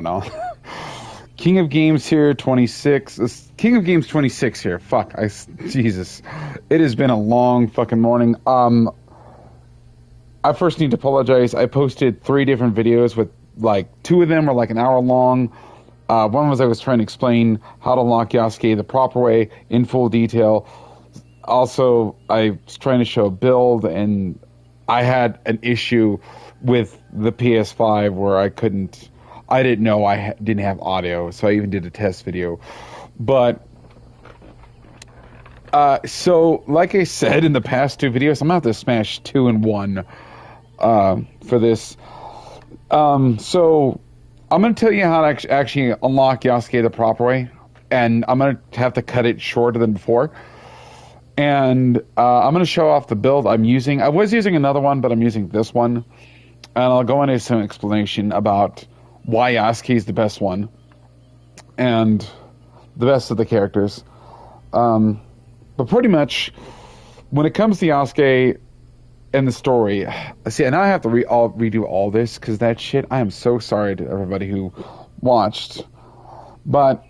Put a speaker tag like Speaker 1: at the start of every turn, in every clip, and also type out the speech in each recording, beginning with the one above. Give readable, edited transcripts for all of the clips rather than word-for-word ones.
Speaker 1: No. King of Games here, 26. King of Games 26 here. Fuck. Jesus. It has been a long fucking morning. I first need to apologize. I posted 3 different videos with like 2 of them are like an hour long. One was I was trying to explain how to unlock Yasuke the proper way in full detail. Also, I was trying to show a build, and I had an issue with the PS5 where I didn't know didn't have audio, so I even did a test video. But so, like I said in the past 2 videos, I'm gonna have to smash 2 in 1 for this. So I'm gonna tell you how to actually unlock Yasuke the proper way, and I'm gonna have to cut it shorter than before. And I'm gonna show off the build I'm using. I was using another one, but I'm using this one, and I'll go into some explanation about why Yasuke is the best one and the best of the characters. But pretty much, when it comes to Yasuke and the story, see, and I have to redo all this because that shit. I am so sorry to everybody who watched, but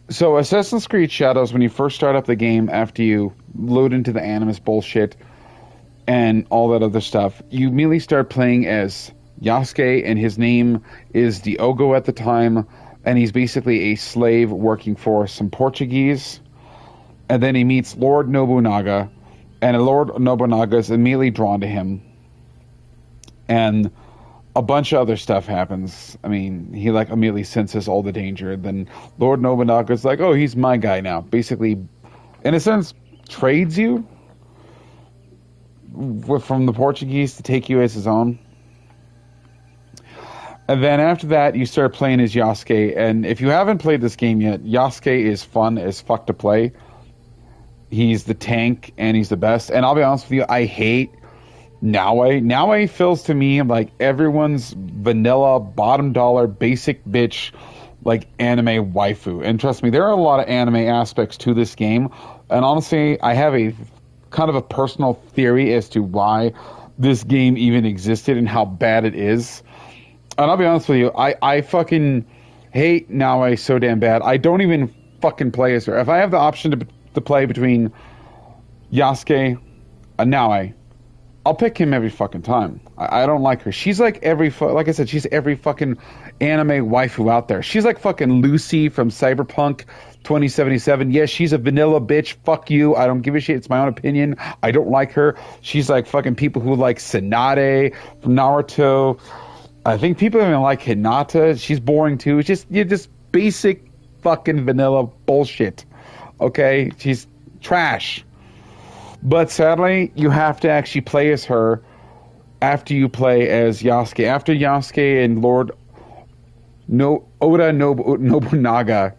Speaker 1: so Assassin's Creed Shadows, when you first start up the game, after you load into the Animus bullshit and all that other stuff, you immediately start playing as Yasuke, and his name is Diogo at the time, and he's basically a slave working for some Portuguese. And then he meets Lord Nobunaga, and Lord Nobunaga is immediately drawn to him. And a bunch of other stuff happens. I mean, he like immediately senses all the danger. Then Lord Nobunaga's like, oh, he's my guy now. Basically, in a sense, trades you from the Portuguese to take you as his own. And then after that, you start playing as Yasuke. And if you haven't played this game yet, Yasuke is fun as fuck to play. He's the tank, and he's the best. And I'll be honest with you, I hate Naue. Naue feels to me like everyone's vanilla, bottom dollar, basic bitch, like anime waifu. And trust me, there are a lot of anime aspects to this game. And honestly, I have a kind of a personal theory as to why this game even existed and how bad it is. And I'll be honest with you, I fucking hate Naue so damn bad. I don't even fucking play as her. If I have the option to play between Yasuke and Naue, I'll pick him every fucking time. I don't like her. She's like like I said, she's every fucking anime waifu out there. She's like fucking Lucy from Cyberpunk 2077. Yes, she's a vanilla bitch. Fuck you. I don't give a shit. It's my own opinion. I don't like her. She's like fucking people who like Tsunade from Naruto. I think people even like Hinata. She's boring too. It's just you're just basic fucking vanilla bullshit. Okay? She's trash. But sadly, you have to actually play as her after you play as Yasuke. After Yasuke and Lord Oda Nobunaga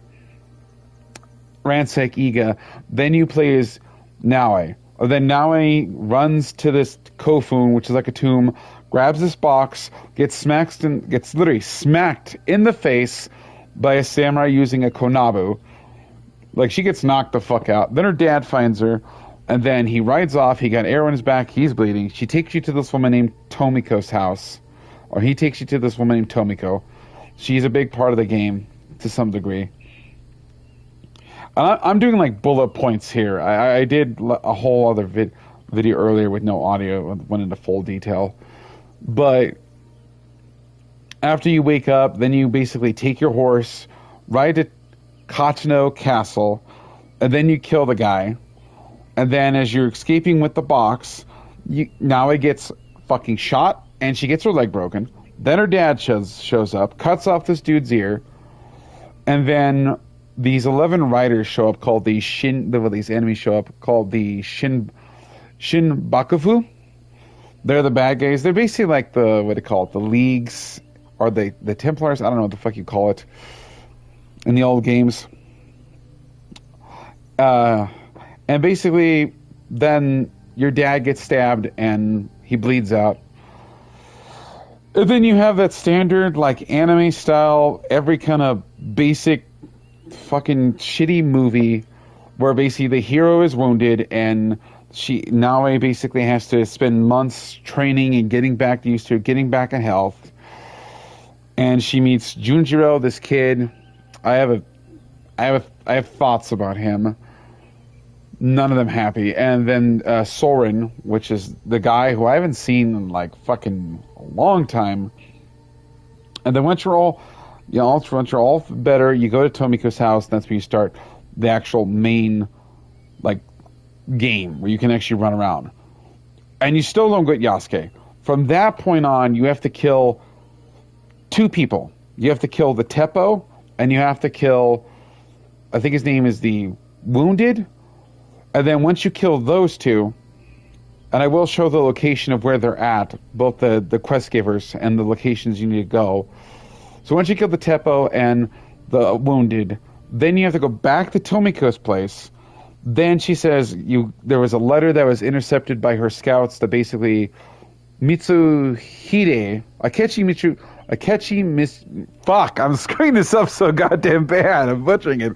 Speaker 1: ransack Iga, then you play as Naue. Then Naue runs to this kofun, which is like a tomb, grabs this box, gets literally smacked in the face by a samurai using a konabu. Like, she gets knocked the fuck out. Then her dad finds her, and then he rides off. He got arrow in his back. He's bleeding. She takes you to this woman named Tomiko's house. Or he takes you to this woman named Tomiko. She's a big part of the game, to some degree. I'm doing, like, bullet points here. I did a whole other video earlier with no audio. Went into full detail. But after you wake up, then you basically take your horse, ride to Kachino Castle, and then you kill the guy. And then as you're escaping with the box, Naue gets fucking shot, and she gets her leg broken. Then her dad shows up, cuts off this dude's ear, and then these 11 riders show up called the these enemies show up called the Shin Bakufu. They're the bad guys. They're basically like the, what do you call it, the Leagues, or the Templars, I don't know what the fuck you call it, in the old games. And basically, then your dad gets stabbed, and he bleeds out. And then you have that standard, like, anime style, every kind of basic fucking shitty movie where basically the hero is wounded, and Naue basically has to spend months training and getting back used to it, getting back in health. and she meets Junjiro, this kid. I have thoughts about him. None of them happy. And then Soren, which is the guy who I haven't seen in like fucking a long time. And then once you're all, once you're all better, you go to Tomiko's house. And that's when you start the actual main like game where you can actually run around. And you still don't get Yasuke. From that point on, you have to kill two people. You have to kill the Teppo, and you have to kill, I think his name is the Wounded. And then once you kill those two, and I will show the location of where they're at, both the quest givers and the locations you need to go. So once you kill the Teppo and the Wounded, then you have to go back to Tomiko's place. Then she says there was a letter that was intercepted by her scouts that basically fuck, I'm screwing this up so goddamn bad. I'm butchering it.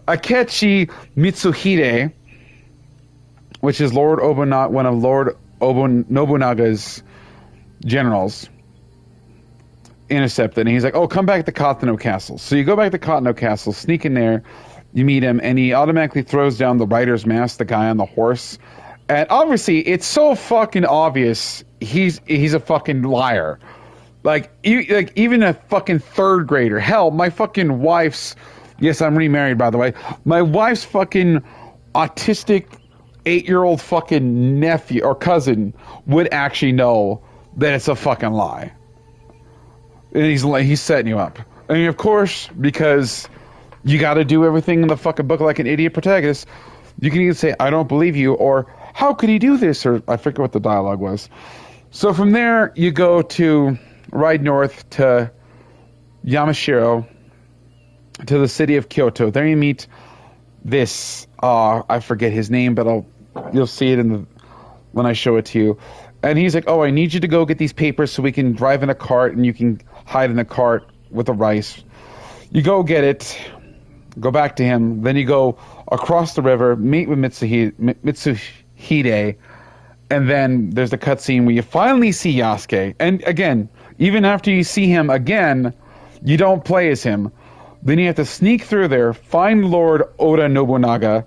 Speaker 1: Akechi Mitsuhide, which is one of Lord Nobunaga's generals, intercepted. And he's like, oh, come back to Katano Castle. So you go back to Katano Castle, sneak in there, you meet him, and he automatically throws down the rider's mask, the guy on the horse. And obviously, it's so fucking obvious he's a fucking liar. Like even a fucking third grader. Hell, my fucking wife's... Yes, I'm remarried, by the way. My wife's fucking autistic 8-year-old fucking nephew or cousin would actually know that it's a fucking lie. And he's setting you up. I mean, of course, because you got to do everything in the fucking book like an idiot protagonist. You can either say, I don't believe you, or how could he do this? Or I forget what the dialogue was. So from there, you go to ride north to Yamashiro, to the city of Kyoto. There you meet this, I forget his name, but you'll see it when I show it to you. And he's like, oh, I need you to go get these papers so we can drive in a cart and you can hide in a cart with the rice. You go get it, go back to him, then you go across the river, meet with Mitsuhide, and then there's the cutscene where you finally see Yasuke. And again, even after you see him again, you don't play as him. Then you have to sneak through there, find Lord Oda Nobunaga,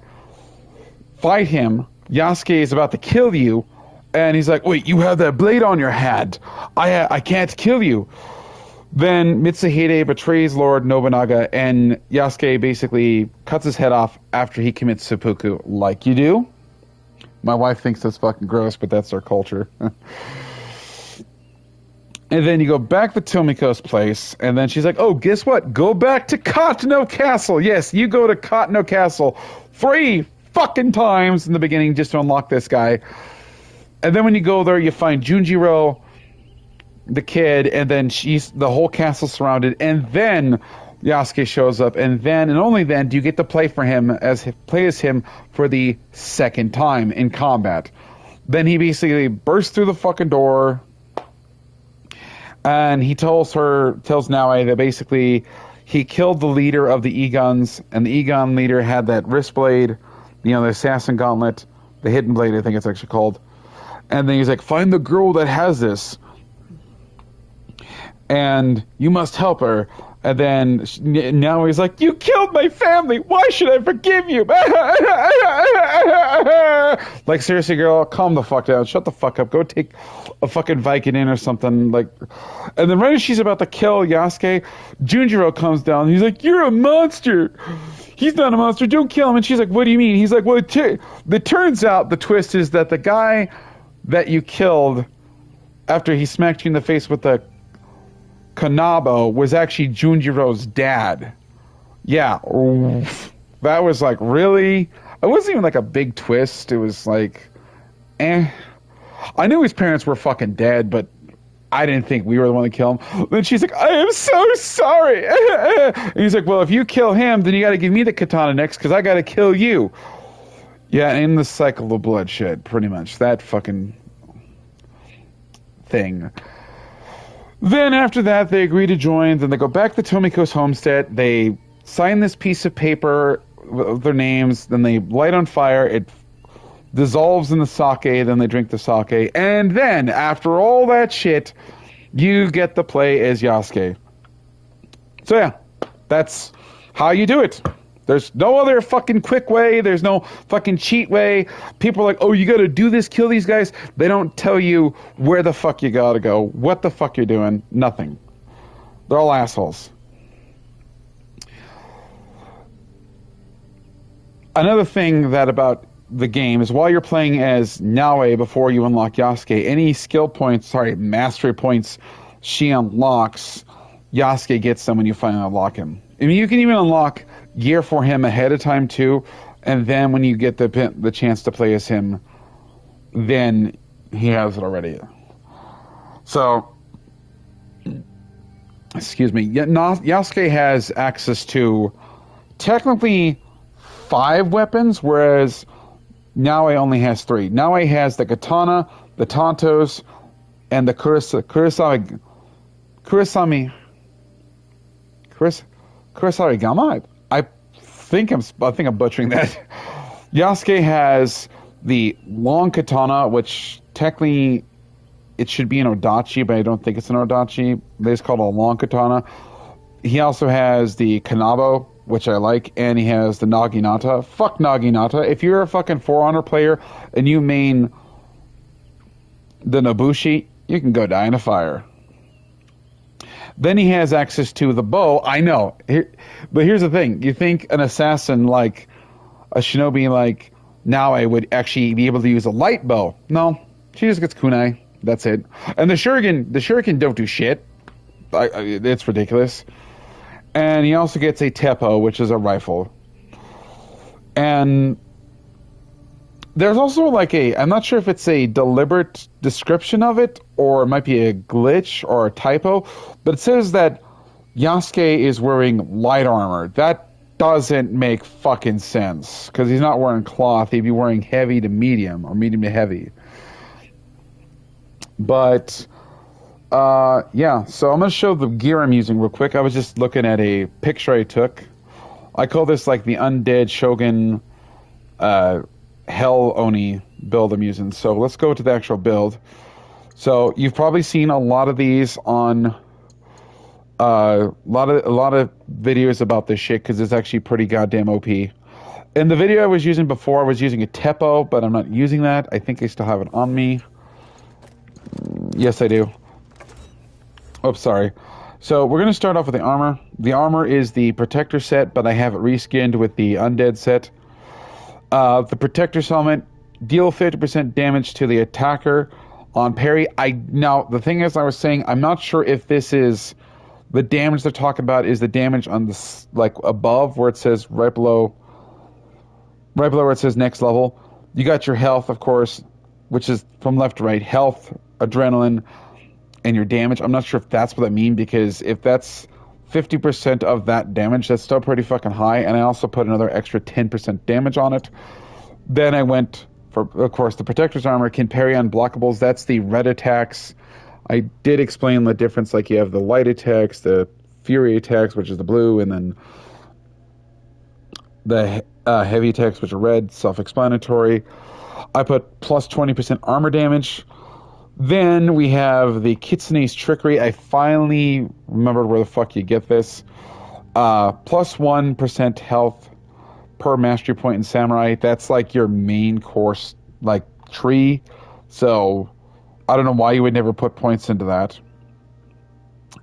Speaker 1: fight him. Yasuke is about to kill you, and he's like, wait, you have that blade on your hand. I can't kill you. Then Mitsuhide betrays Lord Nobunaga, and Yasuke basically cuts his head off after he commits seppuku, like you do. My wife thinks that's fucking gross, but that's our culture. And then you go back to Tomiko's place, and then she's like, oh, guess what? Go back to Katano Castle. Yes, you go to Katano Castle 3 fucking times in the beginning just to unlock this guy. And then when you go there, you find Junjiro, the kid, and then the whole castle surrounded, and then Yasuke shows up, and then and only then do you get to play as him for the second time in combat. Then he basically bursts through the fucking door, and he tells Naoe that basically he killed the leader of the Egons, and the Egon leader had that wrist blade, the assassin gauntlet, the hidden blade, I think it's actually called. And then he's like, find the girl that has this, and you must help her. And then now he's like, you killed my family. Why should I forgive you? Like, seriously, girl, calm the fuck down. Shut the fuck up. Go take a fucking Vicodin or something. Like, and then right as she's about to kill Yasuke, Junjiro comes down. He's like, you're a monster. He's not a monster. Don't kill him. And she's like, what do you mean? He's like, well, it turns out the twist is that the guy that you killed after he smacked you in the face with the Kanabo was actually Junjiro's dad. Yeah. Oof. That was like, really? It wasn't even like a big twist. It was like, I knew his parents were fucking dead, but I didn't think we were the one to kill him. Then she's like, I am so sorry. And he's like, well, if you kill him, then you got to give me the katana next because I got to kill you. Yeah, in the cycle of bloodshed, pretty much. That fucking thing. Then after that, they agree to join. Then they go back to Tomiko's homestead. They sign this piece of paper with their names. Then they light on fire. It dissolves in the sake. Then they drink the sake. And then, after all that shit, you get to play as Yasuke. So yeah, that's how you do it. There's no other fucking quick way. There's no fucking cheat way. People are like, oh, you gotta do this, kill these guys. They don't tell you where the fuck you gotta go, what the fuck you're doing. Nothing. They're all assholes. Another thing that about the game is while you're playing as Naue before you unlock Yasuke, any skill points, sorry, mastery points she unlocks, Yasuke gets them when you finally unlock him. I mean, you can even unlock gear for him ahead of time too, and then when you get the chance to play as him, then he has it already. So, excuse me, Yasuke has access to technically 5 weapons, whereas Naue only has 3. Naue has the katana, the tantos, and the Kurasami-gama? I think I'm butchering that. Yasuke has the long katana, which technically it should be an odachi, but I don't think it's an odachi. They just call it a long katana. He also has the kanabo, which I like, and he has the naginata. Fuck naginata. If you're a fucking For Honor player and you main the Nobushi, you can go die in a fire. Then he has access to the bow. I know. But here's the thing. You think an assassin like a shinobi like Naue would actually be able to use a light bow. No. She just gets kunai. That's it. And the shuriken don't do shit. It's ridiculous. And he also gets a teppo, which is a rifle. And there's also like I'm not sure if it's a deliberate description of it, or it might be a glitch or a typo, but it says that Yasuke is wearing light armor. That doesn't make fucking sense, because he's not wearing cloth. He'd be wearing heavy to medium, or medium to heavy. But, yeah, so I'm going to show the gear I'm using real quick. I was just looking at a picture I took. I call this like the Undead Shogun Hell Oni build I'm using. So let's go to the actual build. So you've probably seen a lot of these on a lot of videos about this shit, because it's actually pretty goddamn OP. In the video I was using before, I was using a teppo, but I'm not using that. I think I still have it on me. Yes, I do. Oops, sorry. So we're going to start off with the armor. The armor is the protector set, but I have it reskinned with the undead set. The protector's helmet, deal 50% damage to the attacker on parry. Now, the thing is, I was saying, I'm not sure if this is the damage they're talking about is the damage on the, like, above, where it says right below where it says next level. You got your health, of course, which is from left to right. Health, adrenaline, and your damage. I'm not sure if that's what I mean, because if that's 50% of that damage, that's still pretty fucking high. And I also put another extra 10% damage on it. Then I went for, of course, the protector's armor can parry unblockables. That's the red attacks. I did explain the difference. Like, you have the light attacks, the fury attacks, which is the blue, and then the heavy attacks, which are red. Self-explanatory. I put plus 20% armor damage. Then we have the Kitsune's Trickery. I finally remembered where the fuck you get this. Plus 1% health per mastery point in Samurai. That's like your main course, like, tree. So I don't know why you would never put points into that.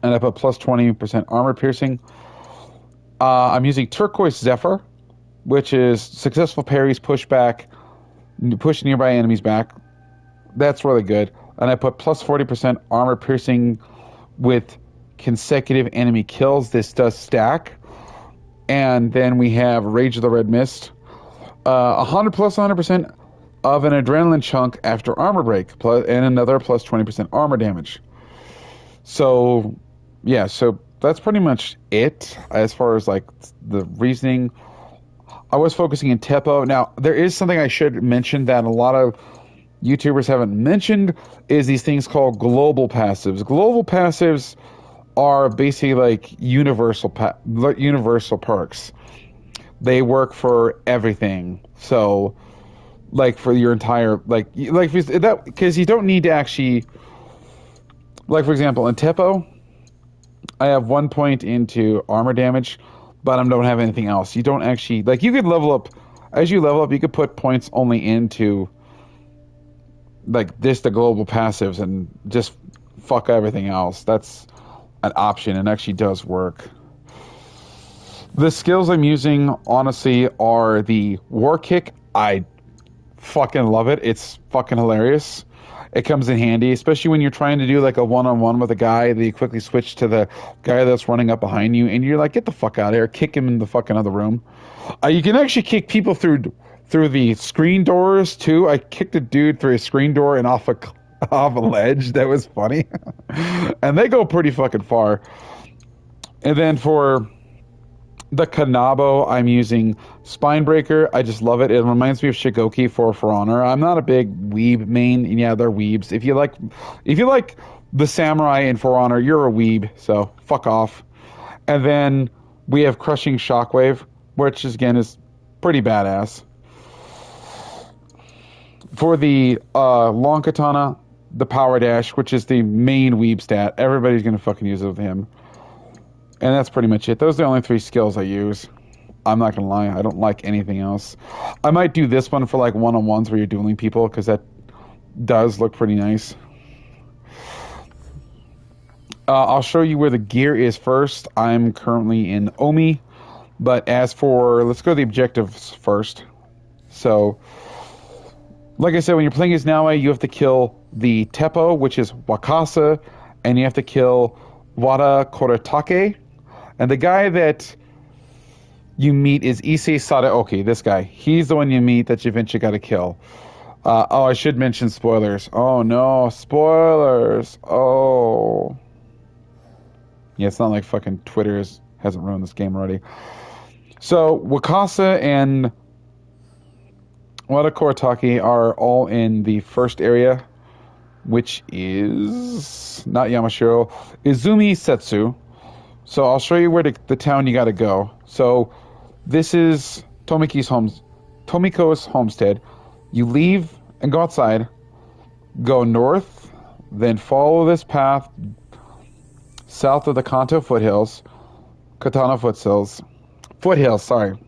Speaker 1: And I put plus 20% armor piercing. I'm using Turquoise Zephyr, which is successful parries, push nearby enemies back. That's really good. And I put plus 40% armor piercing with consecutive enemy kills. This does stack. And then we have Rage of the Red Mist. 100 plus 100% of an adrenaline chunk after armor break. And another plus 20% armor damage. So, yeah, so that's pretty much it as far as, like, the reasoning. I was focusing in Teppo. Now, there is something I should mention that a lot of YouTubers haven't mentioned, is these things called global passives. Global passives are basically like universal perks. They work for everything. So, like, for your entire, because you don't need to actually, like, for example, in Teppo, I have 1 point into armor damage, but I don't have anything else. You don't actually like. You could level up as you level up. You could put points only into like this the global passives and just fuck everything else. That's an option and actually does work. The skills I'm using honestly are the war kick. I fucking love it. It's fucking hilarious. It comes in handy, especially when you're trying to do like a one-on-one with a guy. That you quickly switch to the guy that's running up behind you, and you're like, "Get the fuck out of here!" Kick him in the fucking other room. You can actually kick people through the screen doors too. I kicked a dude through a screen door and off a off a ledge. That was funny, and they go pretty fucking far. And then for the Kanabo, I'm using Spinebreaker. I just love it. It reminds me of Shigoki for Honor. I'm not a big weeb main. Yeah, they're weebs. If you like the samurai in For Honor, you're a weeb. So fuck off. And then we have Crushing Shockwave, which again is pretty badass. For the long katana, the Power Dash, which is the main weeb stat. Everybody's gonna fucking use it with him. And that's pretty much it. Those are the only 3 skills I use. I'm not gonna lie, I don't like anything else. I might do this one for like one-on-ones where you're dueling people, because that does look pretty nice. I'll show you where the gear is first. I'm currently in Omi, but as for, let's go to the objectives first. So, like I said, when you're playing as Naoe, you have to kill the Teppo, which is Wakasa, and you have to kill Wada Koratake. And the guy that you meet is Issei Sadaoki, this guy. He's the one you meet that you eventually got to kill. Oh, I should mention spoilers. Oh, no. Spoilers. Oh. Yeah, it's not like fucking Twitter hasn't ruined this game already. So, Wakasa and Wada Koratake are all in the first area, which is not Yamashiro, Izumi Setsu. So I'll show you where the town you got to go. So this is Tomiko's homestead. You leave and go outside, go north, then follow this path south of the Katana foothills. Sorry.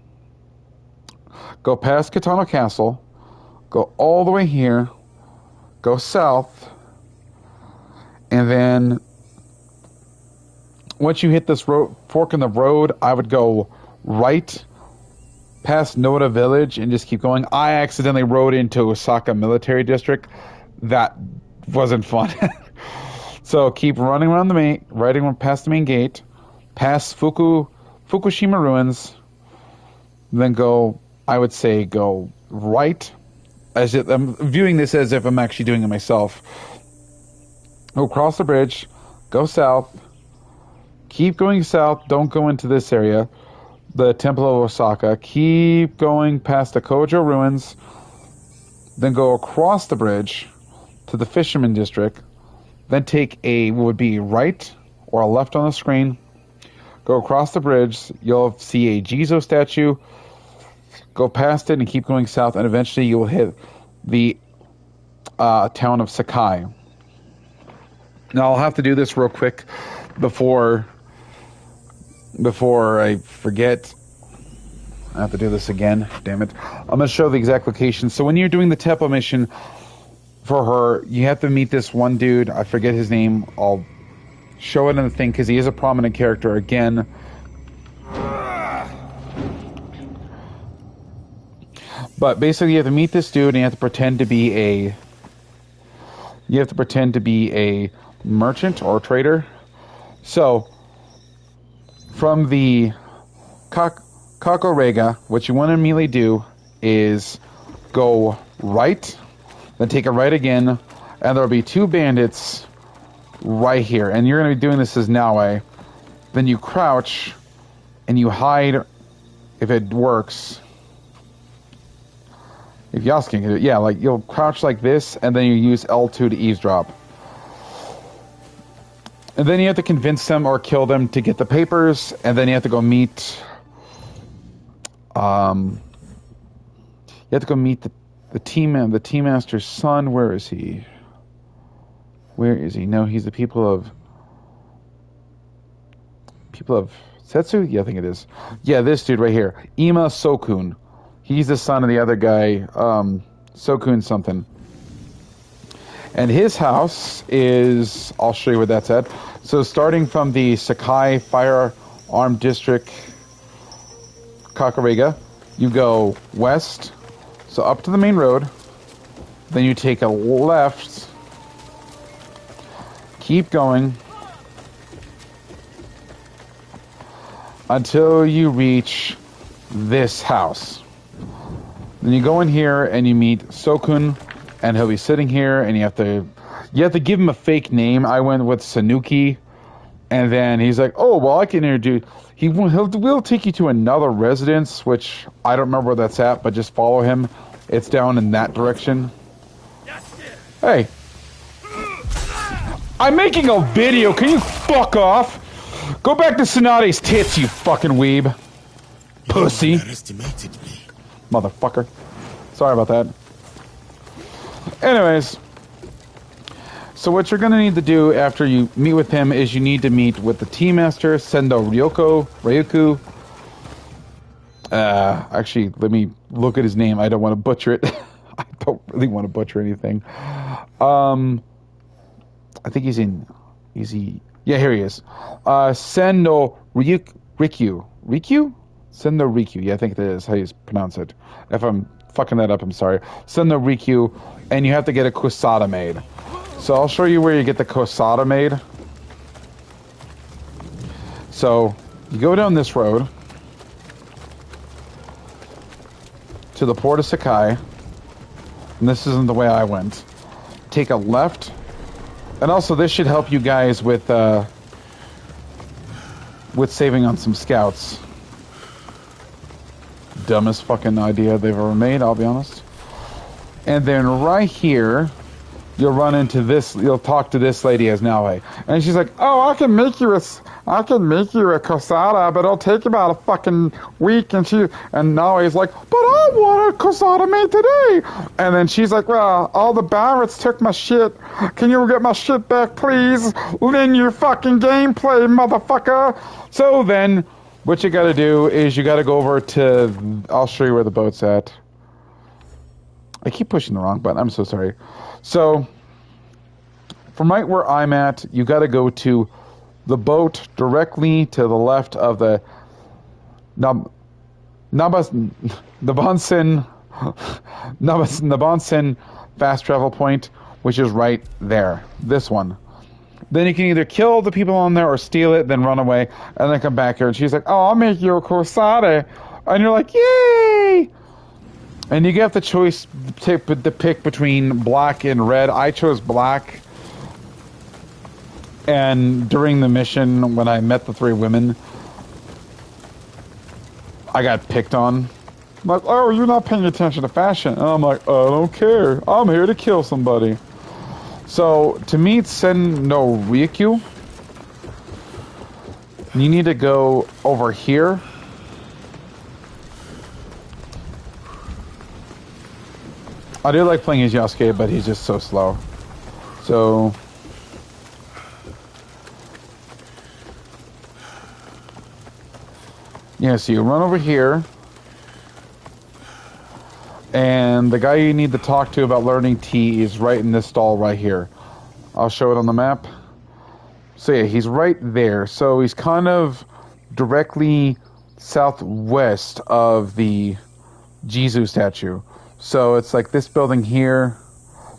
Speaker 1: Go past Katana Castle, go all the way here, go south, and then once you hit this fork in the road, I would go right past Noda Village and just keep going. I accidentally rode into Osaka Military District. That wasn't fun. So keep running around past the main gate, past Fukushima Ruins, then go right. I'm viewing this as if I'm actually doing it myself. Go across the bridge, go south, keep going south, don't go into this area, the Temple of Osaka, keep going past the Kojo Ruins, then go across the bridge to the Fisherman District, then take what would be right or a left on the screen, go across the bridge, you'll see a Jizo statue, go past it and keep going south, and eventually you will hit the town of Sakai. Now I'll have to do this real quick before I forget. I have to do this again. Damn it. I'm going to show the exact location. So when you're doing the Teppo mission for her, you have to meet this one dude. I forget his name. I'll show it in the thing because he is a prominent character again. But basically you have to meet this dude and you have to pretend to be a merchant or trader. So from the Kakorega, what you want to immediately do is go right, then take a right again, and there'll be 2 bandits right here. And you're going to be doing this as Naoe. Then you crouch, and you hide if it works. If Yasuke can do it, yeah, like you'll crouch like this, and then you use L2 to eavesdrop. And then you have to convince them or kill them to get the papers, and then you have to go meet the team master's son. Where is he? No, he's the people of people have Setsu? Yeah, I think it is. Yeah, this dude right here. Ima Sokun. He's the son of the other guy, Sokun something. And his house is, I'll show you where that's at. So starting from the Sakai Firearm District, Kakarega, you go west, so up to the main road, then you take a left, keep going, until you reach this house. Then you go in here and you meet Sokun, and he'll be sitting here, and you have to give him a fake name. I went with Sanuki, and then he's like, "Oh, well, I can introduce." We'll take you to another residence, which I don't remember where that's at, but just follow him. It's down in that direction. Hey, I'm making a video. Can you fuck off? Go back to Tsunade's tits, you fucking weeb. Pussy. Motherfucker. Sorry about that. Anyways, so what you're going to need to do after you meet with him is you need to meet with the Tea Master, Sendo Ryuku. Actually, let me look at his name. I don't want to butcher it. I don't really want to butcher anything. I think he's in... Yeah, here he is. Sendo Rikyu. Rikyu? Sendo Rikyu. Yeah, I think that is how you pronounce it. If I'm fucking that up, I'm sorry. Sendo Rikyu, and you have to get a Kusada made. So I'll show you where you get the Kusada made. So you go down this road to the port of Sakai, and this isn't the way I went. Take a left, and also this should help you guys with saving on some scouts. Dumbest fucking idea they've ever made, I'll be honest. And then right here, you'll run into this. You'll talk to this lady as Naoe, and she's like, "Oh, I can make you a Kusada, but it'll take about a fucking week." And Naoe's like, "But I want a Kusada made today." And then she's like, "Well, all the Barretts took my shit. Can you get my shit back, please? Linear fucking gameplay, motherfucker." So then, what you got to do is you got to go over to. I'll show you where the boat's at. I keep pushing the wrong button. I'm so sorry. So, from right where I'm at, you got to go to the boat directly to the left of the Nabansen fast travel point, which is right there. This one. Then you can either kill the people on there or steal it, then run away, and then come back here. And she's like, "Oh, I'll make you a Kusada." And you're like, "Yay!" And you get the choice to pick between black and red. I chose black. And during the mission, when I met the three women, I got picked on. I'm like, "Oh, you're not paying attention to fashion." And I'm like, "I don't care. I'm here to kill somebody." So, to meet Sendo Ryukyu, you need to go over here. I do like playing as Yasuke, but he's just so slow. So... yeah, so you run over here. And the guy you need to talk to about learning tea is right in this stall right here. I'll show it on the map. So yeah, he's right there. So he's kind of directly southwest of the Jesus statue. So it's like this building here.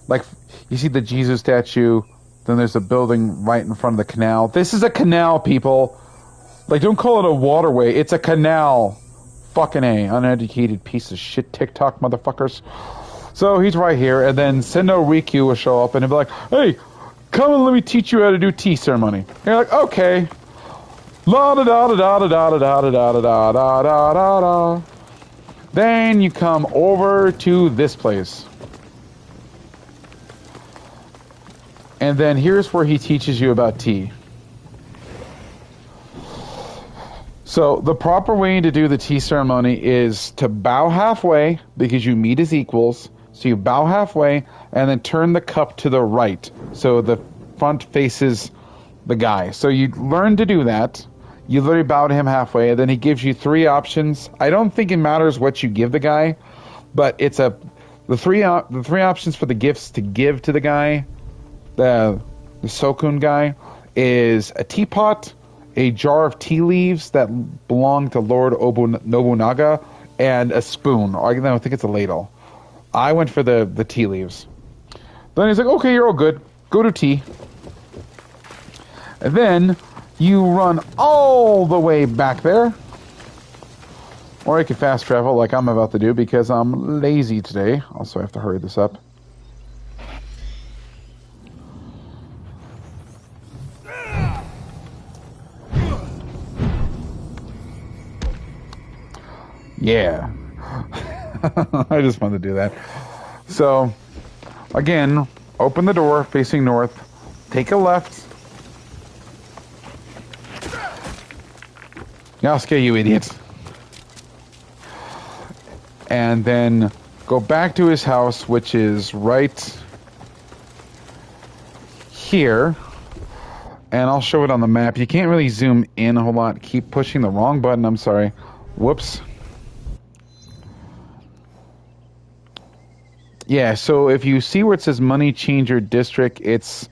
Speaker 1: Like, you see the Jesus statue, then there's a building right in front of the canal. This is a canal, people. Like, don't call it a waterway. It's a canal. Fucking A. Uneducated piece of shit TikTok motherfuckers. So he's right here, and then Sendo Rikyu will show up and he'll be like, "Hey, come and let me teach you how to do tea ceremony." And you're like, "Okay." La da da da da da da da da da da da da da da. Then you come over to this place. And then here's where he teaches you about tea. So the proper way to do the tea ceremony is to bow halfway, because you meet as equals. So you bow halfway and then turn the cup to the right, so the front faces the guy. So you learn to do that. You literally bow to him halfway, and then he gives you three options. I don't think it matters what you give the guy, but it's the three options for the gifts to give to the guy, the Sokun guy, is a teapot, a jar of tea leaves that belong to Lord Nobunaga, and a spoon. I think it's a ladle. I went for the tea leaves. Then he's like, okay, you're all good. Go to tea. And then you run all the way back there. Or you can fast travel like I'm about to do because I'm lazy today. Also, I have to hurry this up. Yeah. I just wanted to do that. So, again, open the door facing north. Take a left. Yasuke, you idiot. And then go back to his house, which is right here. And I'll show it on the map. You can't really zoom in a whole lot. Keep pushing the wrong button. I'm sorry. Whoops. Yeah, so if you see where it says Money Changer District, it's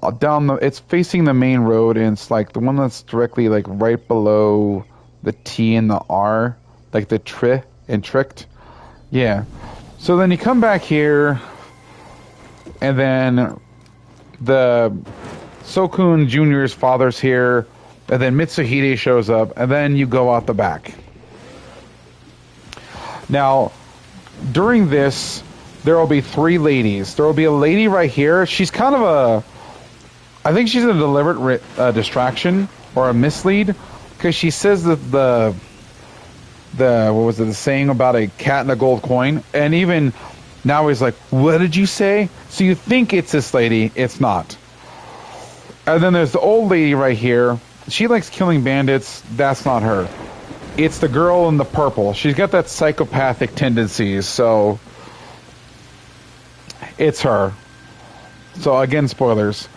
Speaker 1: it's facing the main road, and it's like the one that's directly like right below the T and the R, like the tri and tricked. Yeah. So then you come back here, and then the Sokun Jr.'s father's here, and then Mitsuhide shows up, and then you go out the back. Now, during this, there will be three ladies. There will be a lady right here. She's kind of I think she's a deliberate distraction or a mislead, because she says that the what was it, the saying about a cat and a gold coin, and even now he's like, what did you say? So you think it's this lady, it's not. And then there's the old lady right here. She likes killing bandits. That's not her. It's the girl in the purple. She's got that psychopathic tendencies, so it's her. So again, spoilers.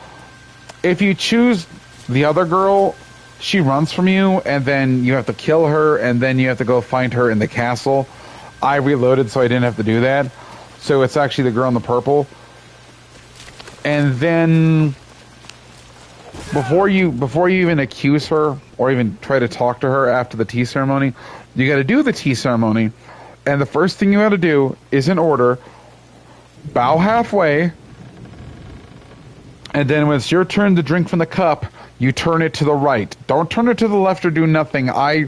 Speaker 1: If you choose the other girl, she runs from you, and then you have to kill her, and then you have to go find her in the castle. I reloaded, so I didn't have to do that. So it's actually the girl in the purple. And then before you even accuse her or even try to talk to her after the tea ceremony, you got to do the tea ceremony. And the first thing you got to do is, in order, bow halfway, and then when it's your turn to drink from the cup, you turn it to the right. Don't turn it to the left or do nothing. I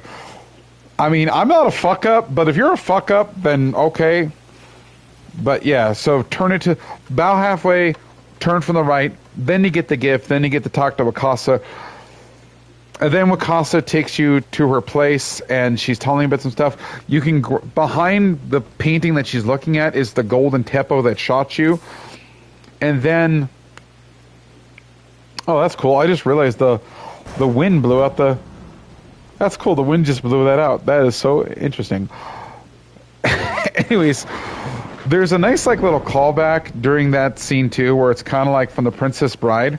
Speaker 1: mean, I'm not a fuck up, but if you're a fuck up, then okay. But yeah, so turn it to, bow halfway, turn from the right, then you get the gift, then you get to talk to Wakasa. And then Wakasa takes you to her place, and she's telling you about some stuff. You can, behind the painting that she's looking at is the golden teppo that shot you. And then, oh, that's cool. I just realized the wind blew out the, that's cool. The wind just blew that out. That is so interesting. Anyways, there's a nice like little callback during that scene too, where it's kind of like from The Princess Bride,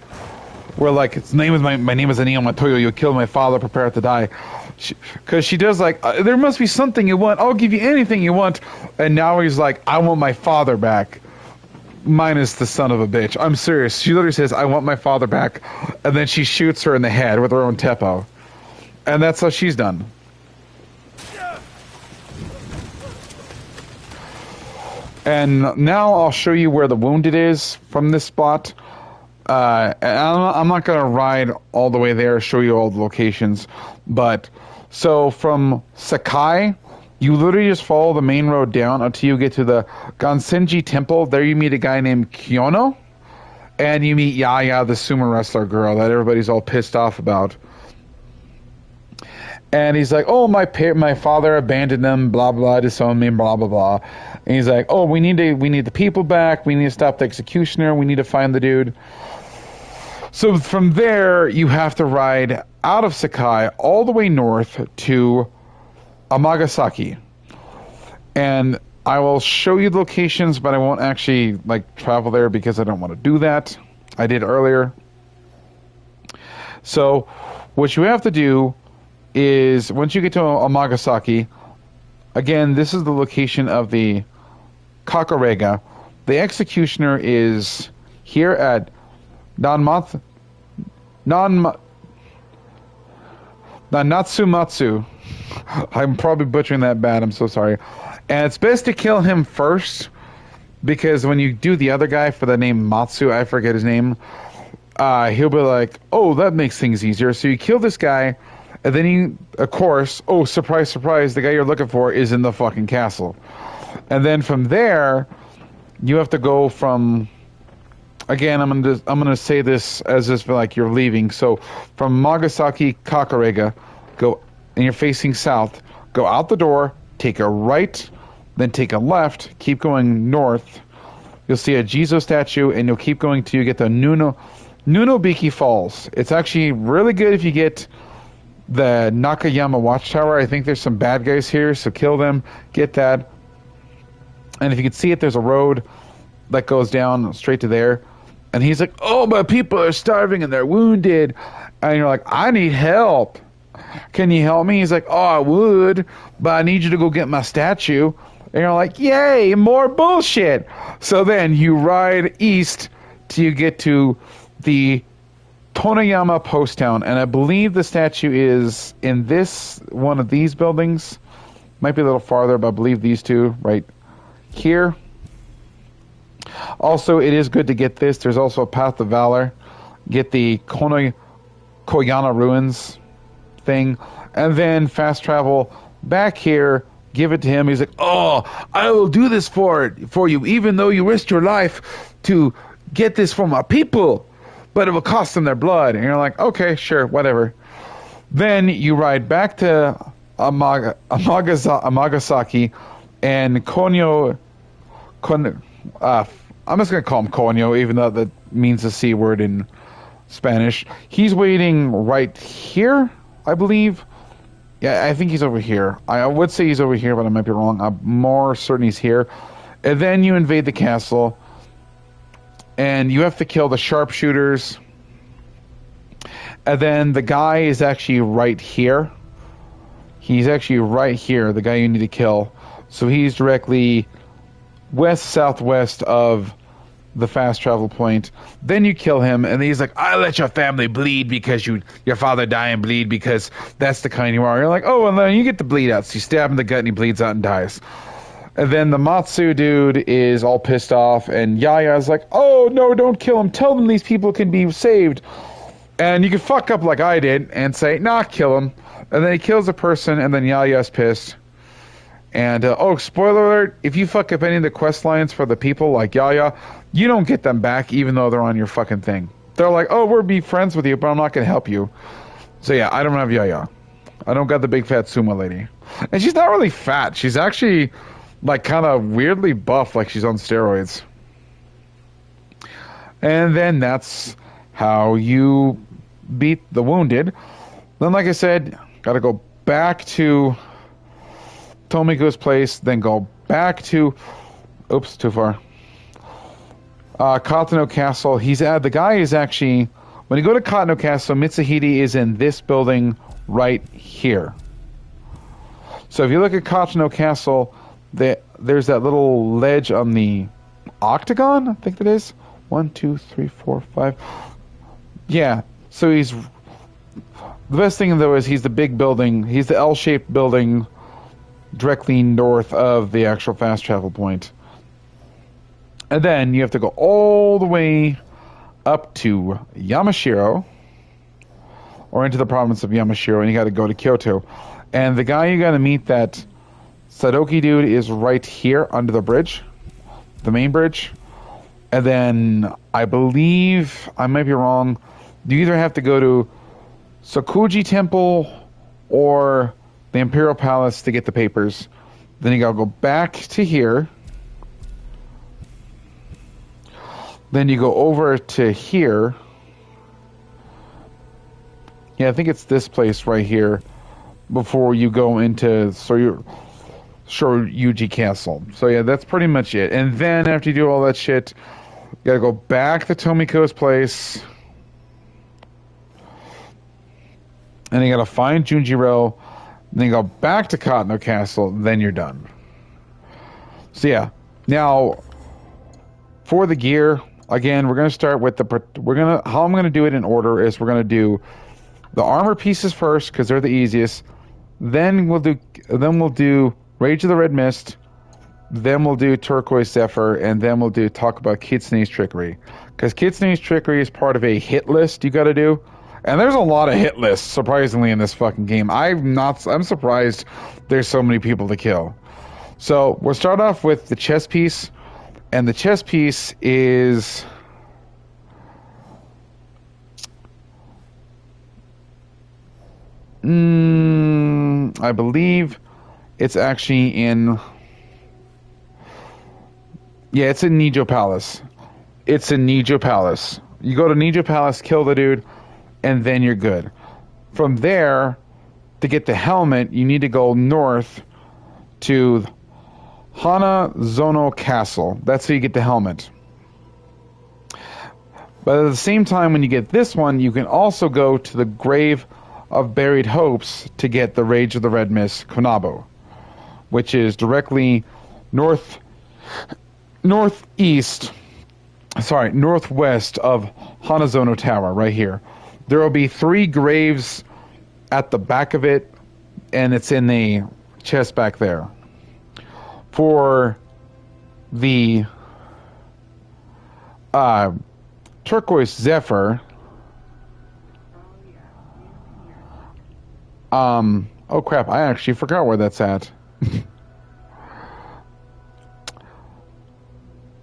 Speaker 1: where like its name is my name is Anio Matoyo. You killed my father. Prepare to die. Because she does like there must be something you want. I'll give you anything you want. And now he's like, I want my father back. Minus the son of a bitch. I'm serious. She literally says, I want my father back. And then she shoots her in the head with her own teppo. And that's how she's done. And now I'll show you where the wounded is from this spot. And I'm not going to ride all the way there, show you all the locations. But, so from Sakai, you literally just follow the main road down until you get to the Gansenji Temple. There you meet a guy named Kyono. And you meet Yaya, the sumo wrestler girl that everybody's all pissed off about. And he's like, oh, my father abandoned them, blah, blah, disowned me, blah, blah, blah. And he's like, oh, we need the people back. We need to stop the executioner. We need to find the dude. So from there, you have to ride out of Sakai all the way north to Amagasaki. And I will show you the locations, but I won't actually like travel there because I don't want to do that. I did earlier. So What you have to do is, once you get to Amagasaki, again, this is the location of the Kakarega. The executioner is here at Nanmatsu, Nanatsumatsu. I'm probably butchering that bad. I'm so sorry. And it's best to kill him first, because when you do the other guy for the name Matsu, I forget his name, he'll be like, oh, that makes things easier. So you kill this guy, and then you, of course, oh, surprise, surprise, the guy you're looking for is in the fucking castle. And then from there, you have to go from, again, I'm gonna say this as if like you're leaving. So from Magasaki Kakarega, go, and you're facing south, go out the door, take a right, then take a left, keep going north. You'll see a Jizo statue, and you'll keep going till you get the Nunobiki Falls. It's actually really good if you get the Nakayama Watchtower. I think there's some bad guys here, so kill them, get that. And if you can see it, there's a road that goes down straight to there. And he's like, oh, my people are starving and they're wounded. And you're like, I need help. Can you help me? He's like, oh, I would, but I need you to go get my statue. And you're like, yay, more bullshit. So then you ride east till you get to the Tonayama Post Town. And I believe the statue is in this one of these buildings. Might be a little farther, but I believe these two right here. Also, it is good to get this. There's also a Path of Valor. Get the Koyana Ruins thing. And then fast travel back here. Give it to him. He's like, oh, I will do this for you, even though you risked your life to get this for my people. But it will cost them their blood. And you're like, okay, sure, whatever. Then you ride back to Amagasaki and Konyo. I'm just going to call him Konyo, even though that means the C word in Spanish. He's waiting right here, I believe. Yeah, I think he's over here. I would say he's over here, but I might be wrong. I'm more certain he's here. And then you invade the castle. And you have to kill the sharpshooters. And then the guy is actually right here. He's actually right here, the guy you need to kill. So he's directly west-southwest of the fast travel point. Then you kill him, and he's like, I let your family bleed because your father die and bleed because that's the kind you are. You're like, oh, and then you get the bleed out. So you stab him in the gut, and he bleeds out and dies. And then the Matsu dude is all pissed off, and Yaya's like, oh, no, don't kill him. Tell them these people can be saved. And you can fuck up like I did and say, nah, kill him. And then he kills a person, and then Yaya's pissed. And, oh, spoiler alert, if you fuck up any of the quest lines for the people like Yaya, you don't get them back even though they're on your fucking thing. They're like, oh, we'll be friends with you, but I'm not going to help you. So yeah, I don't have Yaya. I don't got the big fat sumo lady. And she's not really fat. She's actually, like, kind of weirdly buff, like she's on steroids. And then that's how you beat the wounded. Then, like I said, got to go back to Tomiko's place, then go back to, oops, too far, Katano Castle. The guy is actually, when you go to Katano Castle, Mitsuhide is in this building right here. So if you look at Katano Castle, there's that little ledge on the octagon, I think that is. 1, 2, 3, 4, 5. Yeah, so the best thing though is he's the big building, he's the L-shaped building directly north of the actual fast travel point. And then you have to go all the way up to Yamashiro, or into the province of Yamashiro, and you got to go to Kyoto. And the guy you got to meet, that Sadoki dude, is right here under the bridge, the main bridge. And then I believe, I might be wrong, you either have to go to Sokuji Temple or the Imperial Palace to get the papers. Then you gotta go back to here. Then you go over to here. Yeah, I think it's this place right here before you go into Shoryuji Castle. So yeah, that's pretty much it. And then after you do all that shit, you gotta go back to Tomiko's place. and you gotta find Junjiro, then you go back to Katno Castle, then you're done. So yeah, now for the gear, again, we're gonna start with how I'm gonna do it in order is we're gonna do the armor pieces first because they're the easiest. Then we'll do Rage of the Red Mist. Then we'll do Turquoise Zephyr, and then we'll talk about Kitsune's Trickery. Because Kitsune's Trickery is part of a hit list you gotta do. And there's a lot of hit lists, surprisingly, in this fucking game. I'm surprised there's so many people to kill. So we'll start off with the chess piece. And the chess piece is... I believe it's actually in... Yeah, it's in Nijo Palace. It's in Nijo Palace. You go to Nijo Palace, kill the dude, and then you're good. From there, to get the helmet, you need to go north to Hanazono Castle. That's how you get the helmet. But at the same time, when you get this one, you can also go to the Grave of Buried Hopes to get the Rage of the Red Mist Konabo, which is directly northwest of Hanazono Tower, right here. There will be 3 graves at the back of it, and it's in the chest back there. For the Turquoise Zephyr, oh crap, I actually forgot where that's at.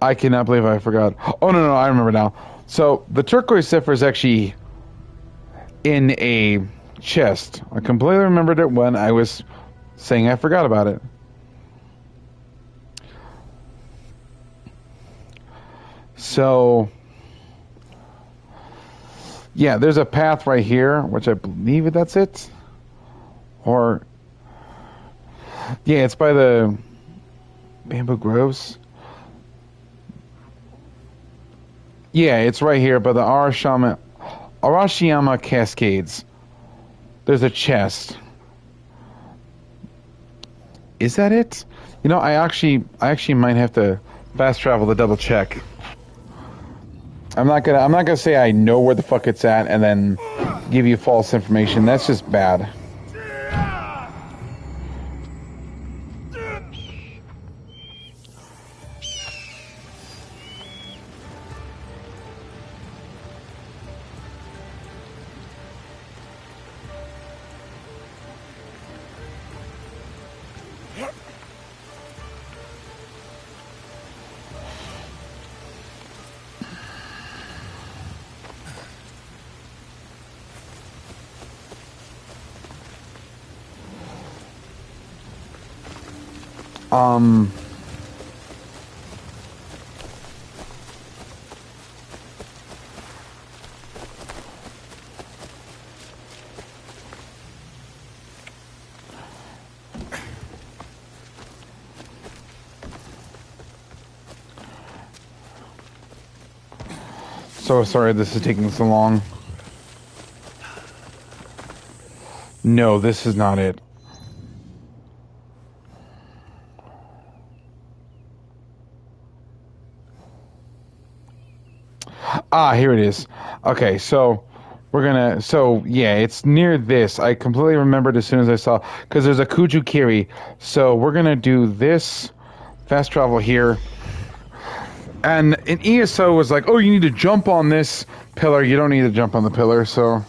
Speaker 1: I cannot believe I forgot. Oh, no, I remember now. So, the Turquoise Zephyr is actually in a chest. I completely remembered it when I was saying I forgot about it. So, yeah, there's a path right here, which I believe that's it. Or, yeah, it's by the Bamboo Groves. Yeah, it's right here by the Arashiyama Cascades. There's a chest. Is that it? You know, I actually might have to fast travel to double check. I'm not gonna say I know where the fuck it's at and then give you false information. That's just bad. So sorry this is taking so long. No, this is not it. Ah, here it is. Okay, so yeah, it's near this. I completely remembered as soon as I saw, because there's a Kujukiri. So we're gonna do this, fast travel here. And an ESO was like, oh, you need to jump on this pillar. You don't need to jump on the pillar, so...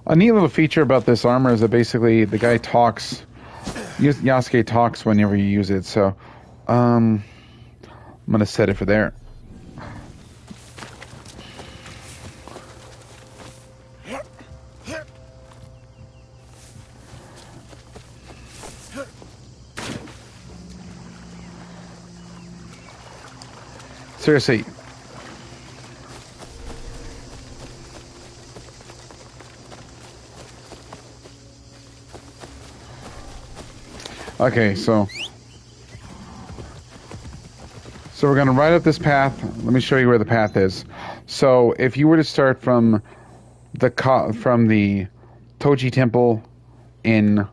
Speaker 1: A neat little feature about this armor is that basically the guy talks, Yasuke talks whenever you use it, so I'm going to set it for there. Seriously. Okay, so we're gonna ride up this path. Let me show you where the path is. So if you were to start from the Toji Temple in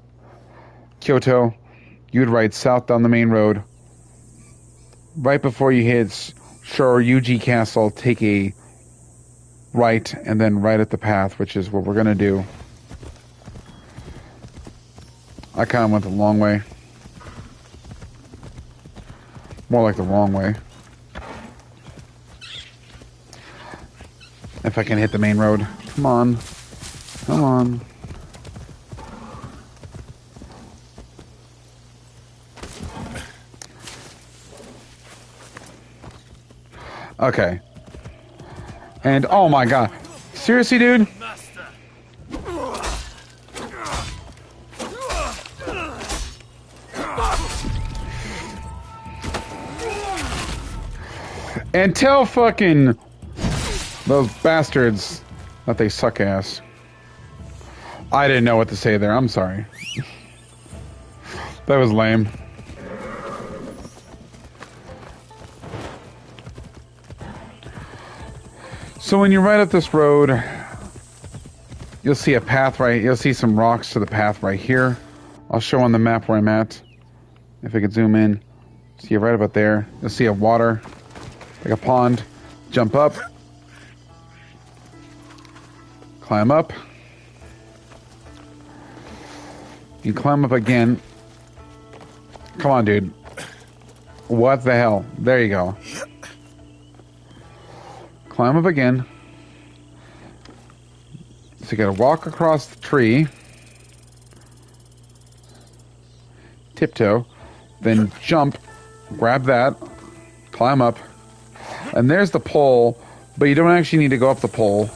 Speaker 1: Kyoto, you would ride south down the main road. Right before you hit Shoryuji Castle, take a right, and then right at the path, which is what we're gonna do. I kind of went the long way. More like the wrong way. If I can hit the main road. Come on. Come on. Okay. And, oh my god. Seriously, dude? And tell fucking those bastards that they suck ass. I didn't know what to say there. I'm sorry. That was lame. So when you ride up this road, you'll see a path right. You'll see some rocks to the path right here. I'll show on the map where I'm at. If I could zoom in. See right about there. You'll see a water. Like a pond. Jump up. Climb up. You climb up again. Come on, dude. What the hell? There you go. Climb up again. So you gotta walk across the tree. Tiptoe. Then jump. Grab that. Climb up. And there's the pole, but you don't actually need to go up the pole.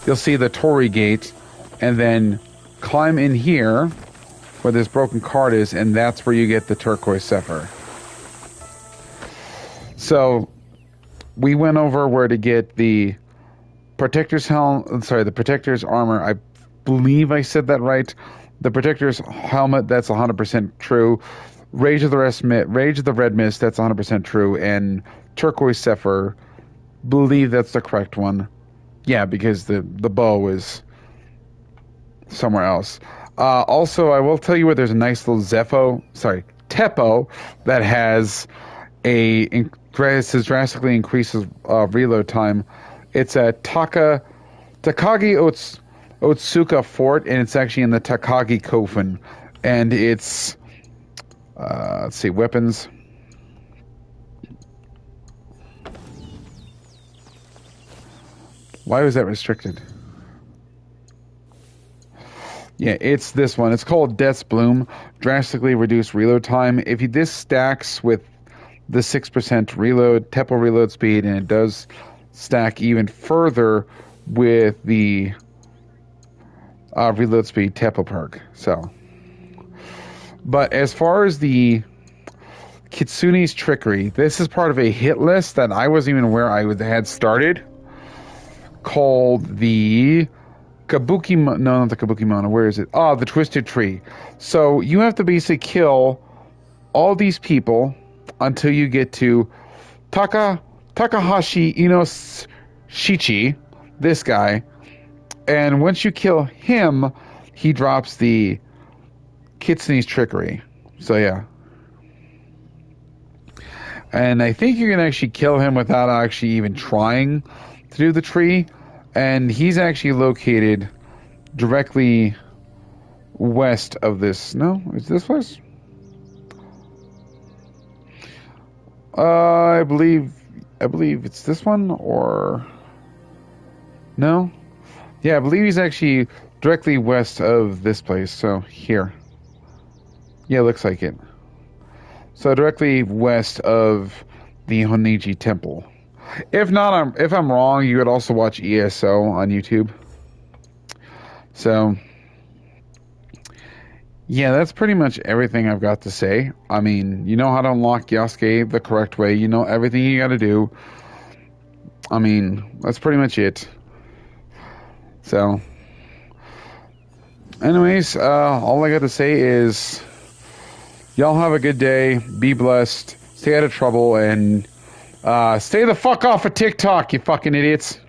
Speaker 1: You'll see the Torii gate, and then climb in here, where this broken card is, and that's where you get the turquoise sapphire. So, we went over where to get the Protector's helm, sorry, the Protector's armor. I believe I said that right. The Protector's helmet, that's 100% true. Rage of the Red Mist, that's 100% true, and Turquoise Sapphire, believe that's the correct one. Yeah, because the bow is somewhere else. Also, I will tell you where there's a nice little Teppo that has drastically increases reload time. It's at Takagi Otsuka Fort, and it's actually in the Takagi Kofen, and it's let's see, weapons. Why was that restricted? Yeah, it's this one. It's called Death's Bloom. Drastically reduced reload time. This stacks with the 6% reload, Teppo reload speed, and it does stack even further with the reload speed Teppo perk. So, but as far as the Kitsune's Trickery, this is part of a hit list that I wasn't even aware I had started, called the Kabuki... No, not the Kabuki Mono. Where is it? Oh, the Twisted Tree. So you have to basically kill all these people until you get to Takahashi Shichi, this guy. And once you kill him, he drops the Kitsune's Trickery. So yeah. And I think you can actually kill him without actually even trying to do the tree. And he's actually located directly west of this. No? Is this place? I believe it's this one, or... No? Yeah, I believe he's actually directly west of this place. So, here. Yeah, looks like it. So, directly west of the Honiji Temple. If I'm wrong, you could also watch ESO on YouTube. So, yeah, that's pretty much everything I've got to say. I mean, you know how to unlock Yasuke the correct way. You know everything you got to do. I mean, that's pretty much it. So, anyways, all I got to say is, Y'all have a good day. Be blessed. Stay out of trouble and stay the fuck off of TikTok, you fucking idiots.